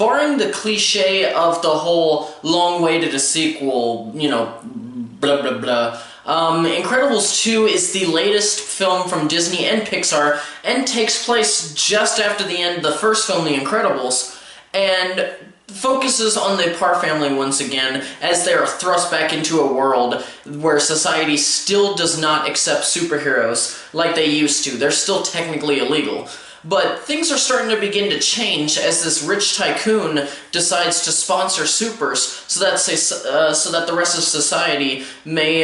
Barring the cliche of the whole long-awaited a sequel, blah blah blah, Incredibles 2 is the latest film from Disney and Pixar, and takes place just after the end of the first film, The Incredibles, and focuses on the Parr family once again, as they are thrust back into a world where society still does not accept superheroes like they used to. They're still technically illegal. But things are starting to begin to change as this rich tycoon decides to sponsor supers so that the rest of society may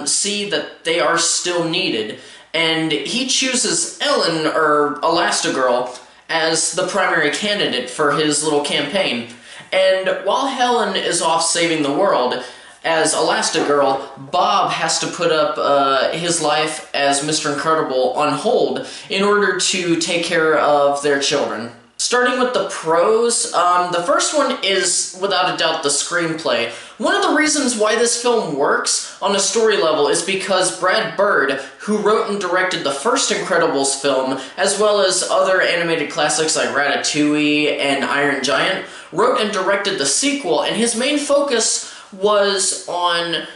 see that they are still needed. And he chooses Ellen, or Elastigirl, as the primary candidate for his little campaign. And while Helen is off saving the world as Elastigirl, Bob has to put up his life as Mr. Incredible on hold in order to take care of their children. Starting with the pros, the first one is, without a doubt, the screenplay. One of the reasons why this film works on a story level is because Brad Bird, who wrote and directed the first Incredibles film, as well as other animated classics like Ratatouille and Iron Giant, wrote and directed the sequel, and his main focus was on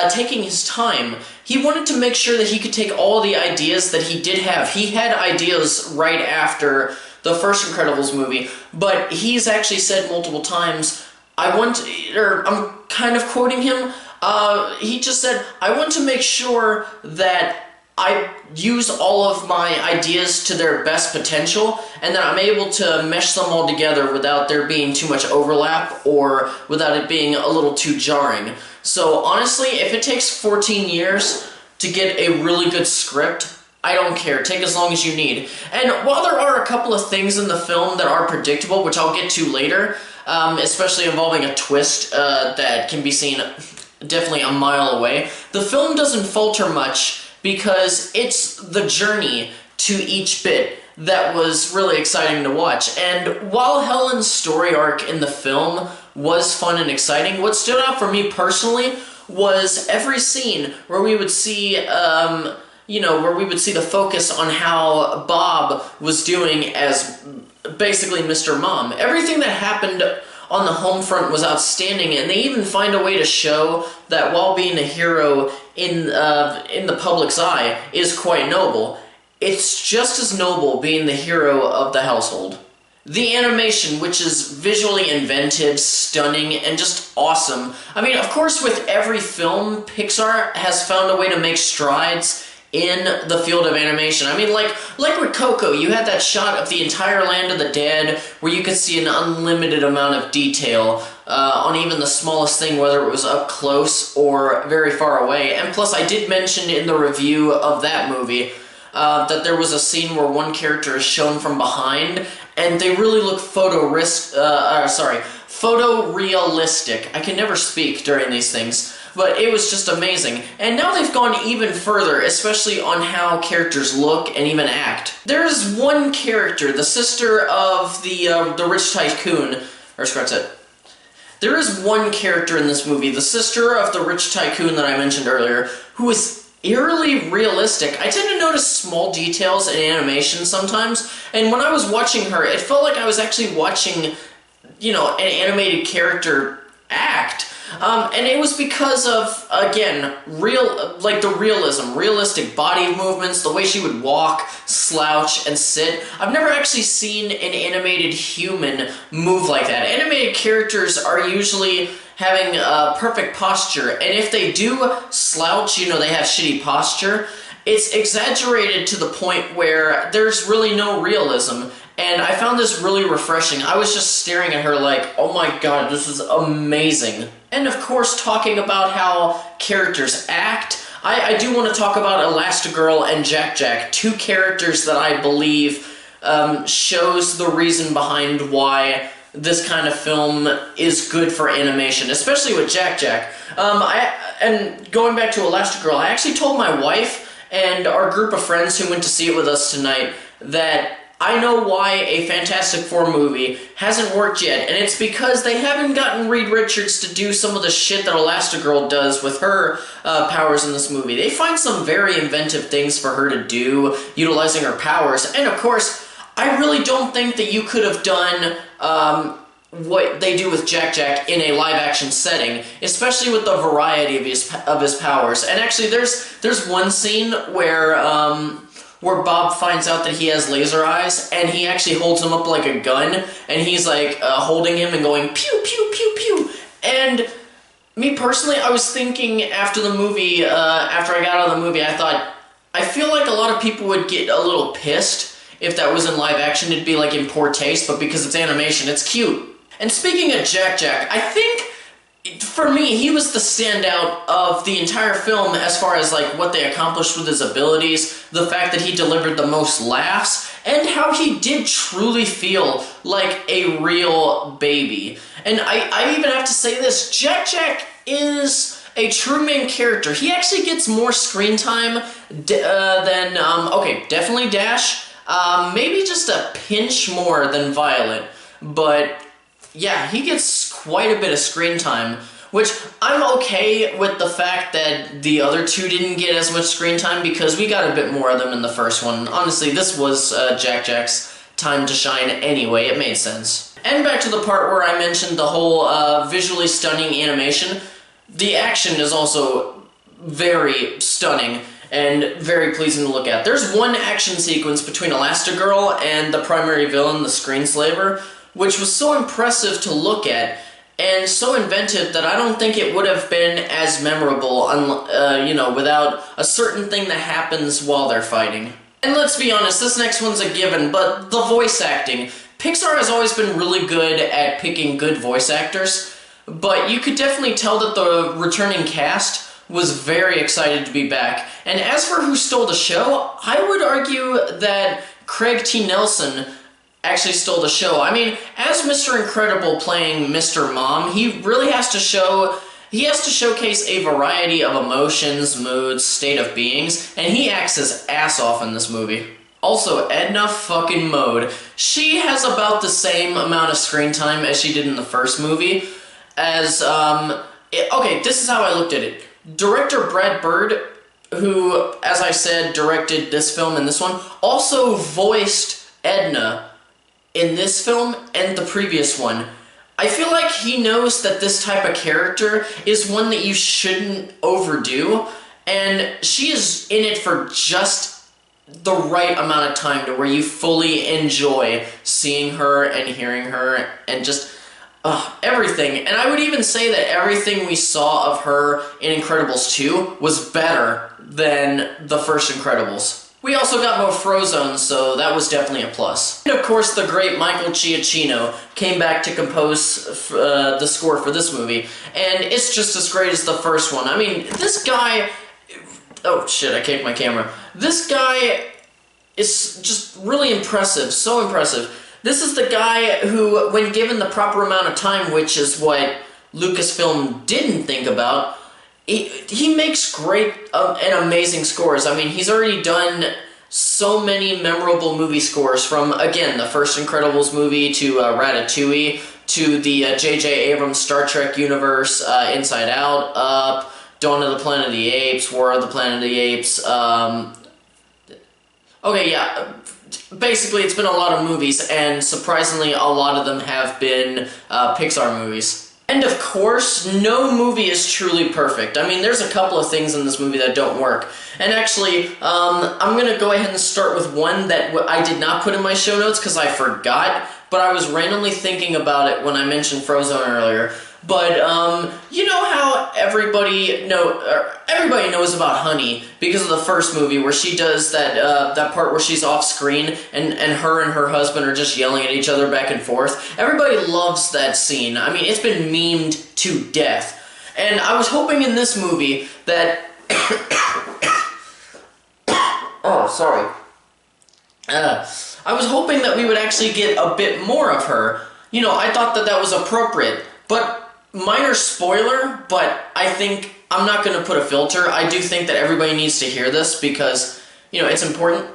taking his time. He wanted to make sure that he could take all the ideas that he did have. He had ideas right after the first Incredibles movie, but he's actually said multiple times, I'm kind of quoting him, he just said, I want to make sure that I use all of my ideas to their best potential, and that I'm able to mesh them all together without there being too much overlap, or without it being a little too jarring. So honestly, if it takes 14 years to get a really good script, I don't care. Take as long as you need. And while there are a couple of things in the film that are predictable, which I'll get to later, especially involving a twist that can be seen definitely a mile away, the film doesn't falter much, because it's the journey to each bit that was really exciting to watch. And while Helen's story arc in the film was fun and exciting, what stood out for me personally was every scene where we would see, where we would see the focus on how Bob was doing as basically Mr. Mom. Everything that happened on the home front was outstanding, and they even find a way to show that while being a hero in the public's eye is quite noble, it's just as noble being the hero of the household. The animation, which is visually inventive, stunning, and just awesome. I mean, of course, with every film, Pixar has found a way to make strides in the field of animation. I mean, like with Coco, you had that shot of the entire land of the dead where you could see an unlimited amount of detail on even the smallest thing, whether it was up close or very far away. And plus, I did mention in the review of that movie that there was a scene where one character is shown from behind, and they really look photorealistic. I can never speak during these things. But it was just amazing. And now they've gone even further, especially on how characters look and even act. There's one character, the sister of the rich tycoon, or scratch it. There is one character in this movie, the sister of the rich tycoon that I mentioned earlier, who is eerily realistic. I tend to notice small details in animation sometimes, and when I was watching her, it felt like I was actually watching, an animated character act. And it was because of, again, the realism, realistic body movements, the way she would walk, slouch, and sit. I've never actually seen an animated human move like that. Animated characters are usually having perfect posture, and if they do slouch, they have shitty posture, it's exaggerated to the point where there's really no realism. And I found this really refreshing. I was just staring at her like, oh my god, this is amazing. And of course, talking about how characters act, I do want to talk about Elastigirl and Jack-Jack, two characters that I believe shows the reason behind why this kind of film is good for animation, especially with Jack-Jack. And going back to Elastigirl, I actually told my wife and our group of friends who went to see it with us tonight that I know why a Fantastic Four movie hasn't worked yet, and it's because they haven't gotten Reed Richards to do some of the shit that Elastigirl does with her powers in this movie. They find some very inventive things for her to do, utilizing her powers, and of course, I really don't think that you could have done what they do with Jack in a live-action setting, especially with the variety of his powers. And actually, there's one scene where Bob finds out that he has laser eyes, and he actually holds him up like a gun, and he's like holding him and going pew pew pew pew. And me personally, I was thinking after the movie, after I got out of the movie, I thought, I feel like a lot of people would get a little pissed if that was in live action. It'd be like in poor taste, but because it's animation, it's cute. And speaking of Jack, I think, for me, he was the standout of the entire film as far as like what they accomplished with his abilities, the fact that he delivered the most laughs, and how he did truly feel like a real baby. And I even have to say this, Jack is a true main character. He actually gets more screen time than, okay, definitely Dash, maybe just a pinch more than Violet, but yeah, he gets quite a bit of screen time, which I'm okay with the fact that the other two didn't get as much screen time because we got a bit more of them in the first one. Honestly, this was Jack's time to shine anyway. It made sense. And back to the part where I mentioned the whole visually stunning animation. The action is also very stunning and very pleasing to look at. There's one action sequence between Elastigirl and the primary villain, the Screenslaver, which was so impressive to look at and so inventive that I don't think it would have been as memorable, without a certain thing that happens while they're fighting. And let's be honest, this next one's a given, but the voice acting. Pixar has always been really good at picking good voice actors, but you could definitely tell that the returning cast was very excited to be back. And as for who stole the show, I would argue that Craig T. Nelson actually stole the show. I mean, as Mr. Incredible playing Mr. Mom, he really has to showcase a variety of emotions, moods, state of beings, and he acts his ass off in this movie. Also, Edna fucking Mode. She has about the same amount of screen time as she did in the first movie, as, okay, this is how I looked at it. Director Brad Bird, who, as I said, directed this film and this one, also voiced Edna in this film and the previous one. I feel like he knows that this type of character is one that you shouldn't overdo, and she is in it for just the right amount of time to where you fully enjoy seeing her and hearing her and just everything. And I would even say that everything we saw of her in Incredibles 2 was better than the first Incredibles. We also got more Frozone, so that was definitely a plus. And of course, the great Michael Giacchino came back to compose the score for this movie, and it's just as great as the first one. I mean, this guy... Oh shit, I kicked my camera. This guy is just really impressive, so impressive. This is the guy who, when given the proper amount of time, which is what Lucasfilm didn't think about, he makes great and amazing scores. I mean, he's already done so many memorable movie scores from, again, the first Incredibles movie to Ratatouille to the J.J. Abrams Star Trek universe, Inside Out, Up, Dawn of the Planet of the Apes, War of the Planet of the Apes. Okay, yeah. Basically, it's been a lot of movies, and surprisingly, a lot of them have been Pixar movies. And of course, no movie is truly perfect. I mean, there's a couple of things in this movie that don't work. And actually, I'm going to go ahead and start with one that I did not put in my show notes because I forgot, but I was randomly thinking about it when I mentioned Frozone earlier. But, you know how everybody knows about Honey because of the first movie where she does that part where she's off screen and her husband are just yelling at each other back and forth. Everybody loves that scene. I mean, it's been memed to death. And I was hoping in this movie that... oh, sorry. I was hoping that we would actually get a bit more of her. You know, I thought that was appropriate. But... minor spoiler, but I think I'm not going to put a filter. I do think that everybody needs to hear this because, you know, it's important.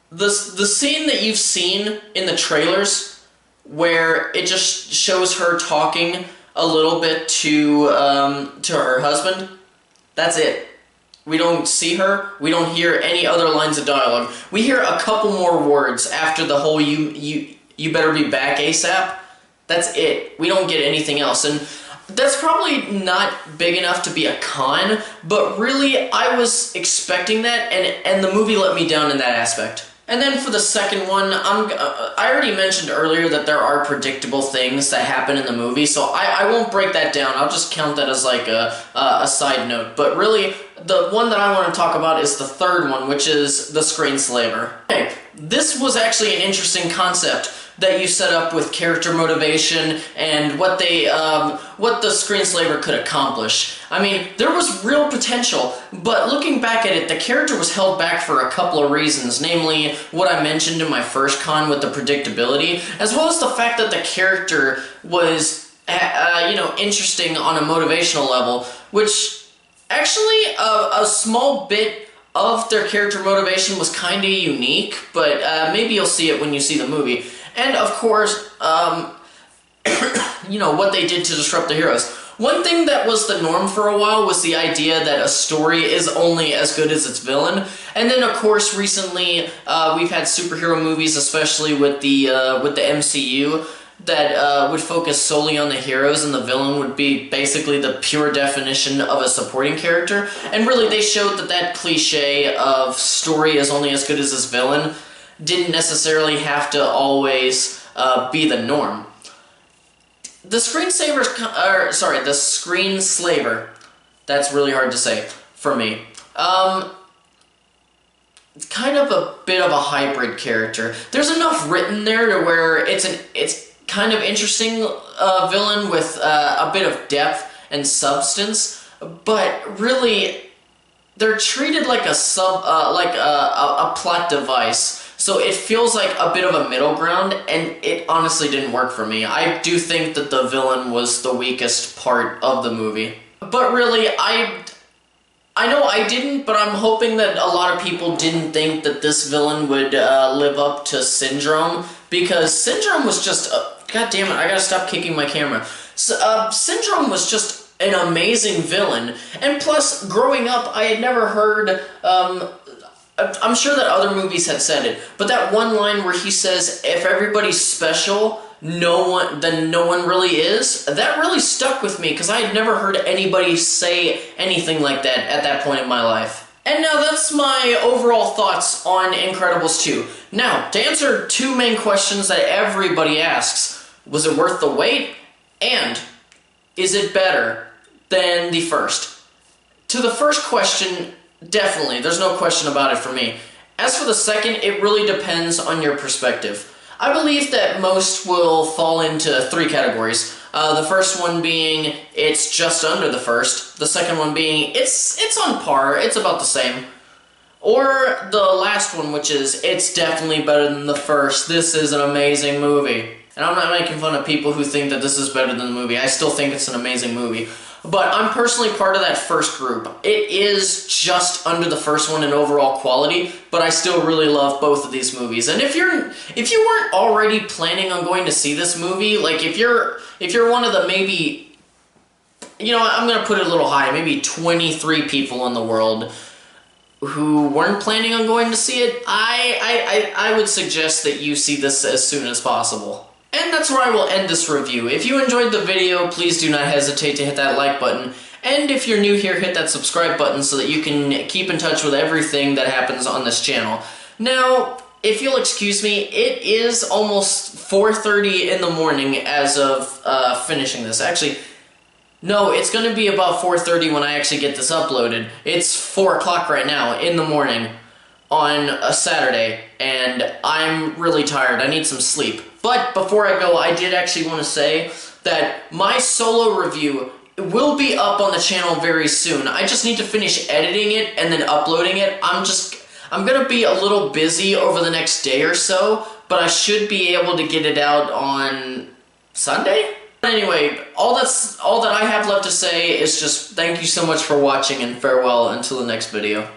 The scene that you've seen in the trailers where it just shows her talking a little bit to her husband, that's it. We don't see her. We don't hear any other lines of dialogue. We hear a couple more words after the whole you better be back ASAP. That's it. We don't get anything else. And that's probably not big enough to be a con, but really I was expecting that, and the movie let me down in that aspect. And then for the second one, I already mentioned earlier that there are predictable things that happen in the movie, so I won't break that down. I'll just count that as like a side note. But really, the one that I want to talk about is the third one, which is the screenslaver. Okay, this was actually an interesting concept that you set up with character motivation and what the screenslaver could accomplish. I mean, there was real potential, but looking back at it, the character was held back for a couple of reasons, namely what I mentioned in my first con with the predictability, as well as the fact that the character was, interesting on a motivational level, which actually a small bit of their character motivation was kind of unique, but maybe you'll see it when you see the movie. And of course, what they did to disrupt the heroes. One thing that was the norm for a while was the idea that a story is only as good as its villain. And then, of course, recently we've had superhero movies, especially with the MCU, that would focus solely on the heroes, and the villain would be basically the pure definition of a supporting character. And really, they showed that cliche of story is only as good as its villain didn't necessarily have to always be the norm. The screenslaver, that's really hard to say for me. Kind of a bit of a hybrid character. There's enough written there to where it's kind of interesting villain with a bit of depth and substance, but really they're treated like a plot device. So it feels like a bit of a middle ground, and it honestly didn't work for me. I do think that the villain was the weakest part of the movie. But really, I know I didn't, but I'm hoping that a lot of people didn't think that this villain would live up to Syndrome, because Syndrome was just... God damn it, I gotta stop kicking my camera. Syndrome was just an amazing villain, and plus, growing up, I had never heard... I'm sure that other movies had said it, but that one line where he says, if everybody's special, then no one really is, that really stuck with me, because I had never heard anybody say anything like that at that point in my life. And now that's my overall thoughts on Incredibles 2. Now, to answer two main questions that everybody asks, was it worth the wait? And, is it better than the first? To the first question, definitely, there's no question about it for me. As for the second, it really depends on your perspective. I believe that most will fall into three categories. The first one being, it's just under the first. The second one being, it's on par, it's about the same. Or the last one, which is, it's definitely better than the first. This is an amazing movie. And I'm not making fun of people who think that this is better than the movie. I still think it's an amazing movie. But I'm personally part of that first group. It is just under the first one in overall quality, but I still really love both of these movies. And if you weren't already planning on going to see this movie, like if you're one of the maybe, I'm gonna put it a little high, maybe 23 people in the world who weren't planning on going to see it, I would suggest that you see this as soon as possible. And that's where I will end this review. If you enjoyed the video, please do not hesitate to hit that like button. And if you're new here, hit that subscribe button so that you can keep in touch with everything that happens on this channel. Now, if you'll excuse me, it is almost 4:30 in the morning as of finishing this. Actually, no, it's going to be about 4:30 when I actually get this uploaded. It's 4 o'clock right now in the morning on a Saturday, and I'm really tired. I need some sleep. But before I go, I did actually want to say that my solo review will be up on the channel very soon. I just need to finish editing it and then uploading it. I'm gonna be a little busy over the next day or so, but I should be able to get it out on Sunday? Anyway, all that I have left to say is just thank you so much for watching, and farewell until the next video.